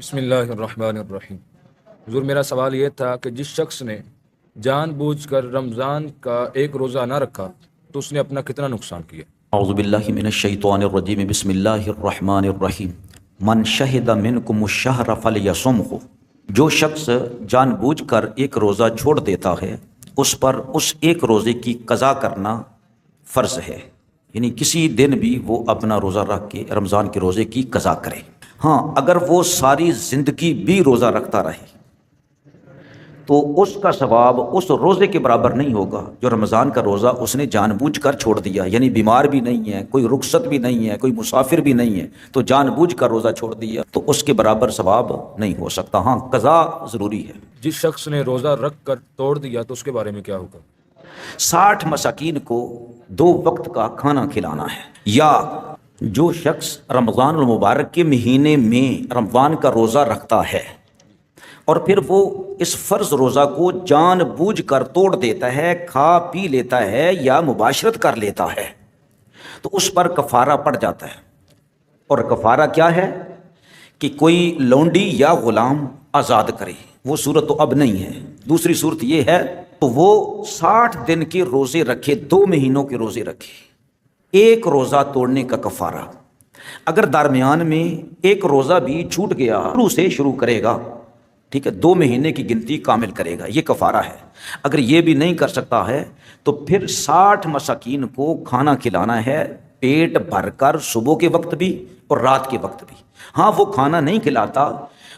بسم اللہ الرحمن الرحیم۔ حضور میرا سوال یہ تھا کہ جس شخص نے جان بوجھ کر رمضان کا ایک روزہ نہ رکھا تو اس نے اپنا کتنا نقصان کیا؟ اعوذ باللہ من الشیطان الرجیم بسم اللہ الرحمن الرحیم۔ من شہد منکم الشہر فلیصمہ، جو شخص جان بوجھ کر ایک روزہ چھوڑ دیتا ہے اس پر اس ایک روزے کی قضا کرنا فرض ہے، یعنی کسی دن بھی وہ اپنا روزہ رکھ کے رمضان کے روزے کی قضا کرے۔ ہاں، اگر وہ ساری زندگی بھی روزہ رکھتا رہے تو اس کا ثواب اس روزے کے برابر نہیں ہوگا جو رمضان کا روزہ اس نے جان بوجھ کر چھوڑ دیا، یعنی بیمار بھی نہیں ہے، کوئی رخصت بھی نہیں ہے، کوئی مسافر بھی نہیں ہے، تو جان بوجھ کر روزہ چھوڑ دیا تو اس کے برابر ثواب نہیں ہو سکتا۔ ہاں، قضا ضروری ہے۔ جس شخص نے روزہ رکھ کر توڑ دیا تو اس کے بارے میں کیا ہوگا؟ 60 مساکین کو 2 وقت کا کھانا کھلانا ہے۔ یا جو شخص رمضان المبارک کے مہینے میں رمضان کا روزہ رکھتا ہے اور پھر وہ اس فرض روزہ کو جان بوجھ کر توڑ دیتا ہے، کھا پی لیتا ہے یا مباشرت کر لیتا ہے تو اس پر کفارہ پڑ جاتا ہے۔ اور کفارہ کیا ہے کہ کوئی لونڈی یا غلام آزاد کرے۔ وہ صورت تو اب نہیں ہے۔ دوسری صورت یہ ہے تو وہ 60 دن کے روزے رکھے، 2 مہینوں کے روزے رکھے، ایک روزہ توڑنے کا کفارہ۔ اگر درمیان میں ایک روزہ بھی چھوٹ گیا شروع سے شروع کرے گا، ٹھیک ہے، 2 مہینے کی گنتی کامل کرے گا، یہ کفارہ ہے۔ اگر یہ بھی نہیں کر سکتا ہے تو پھر 60 مساکین کو کھانا کھلانا ہے پیٹ بھر کر، صبح کے وقت بھی اور رات کے وقت بھی۔ ہاں، وہ کھانا نہیں کھلاتا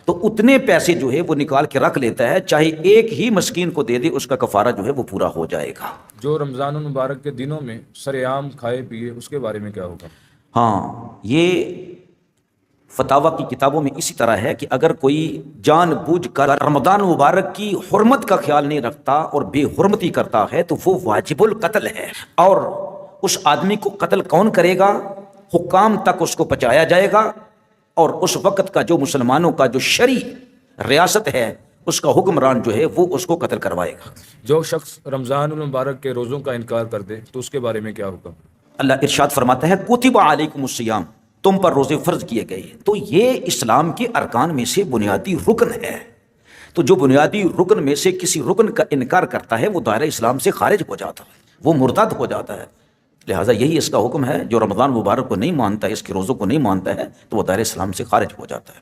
تو اتنے پیسے جو ہے وہ نکال کے رکھ لیتا ہے، چاہے ایک ہی مسکین کو دے دے، اس کا کفارہ جو ہے وہ پورا ہو جائے گا۔ جو رمضان المبارک کے دنوں میں سر عام کھائے پیے اس کے بارے میں کیا ہوگا؟ ہاں، یہ فتاویٰ کی کتابوں میں اسی طرح ہے کہ اگر کوئی جان بوجھ کر رمضان مبارک کی حرمت کا خیال نہیں رکھتا اور بے حرمتی کرتا ہے تو وہ واجب القتل ہے۔ اور اس آدمی کو قتل کون کرے گا؟ حکام تک اس کو پہنچایا جائے گا اور اس وقت کا جو مسلمانوں کا جو شرعی ریاست ہے اس کا حکمران جو ہے وہ اس کو قتل کروائے گا۔ جو شخص رمضان المبارک کے روزوں کا انکار کر دے تو اس کے بارے میں کیا ہوگا؟ اللہ ارشاد فرماتا ہے کتب علیکم الصیام، تم پر روزے فرض کیے گئے۔ تو یہ اسلام کے ارکان میں سے بنیادی رکن ہے۔ تو جو بنیادی رکن میں سے کسی رکن کا انکار کرتا ہے وہ دائرہ اسلام سے خارج ہو جاتا ہے، وہ مرتد ہو جاتا ہے۔ لہٰذا یہی اس کا حکم ہے، جو رمضان مبارک کو نہیں مانتا ہے، اس کے روزوں کو نہیں مانتا ہے تو وہ دائرہ اسلام سے خارج ہو جاتا ہے۔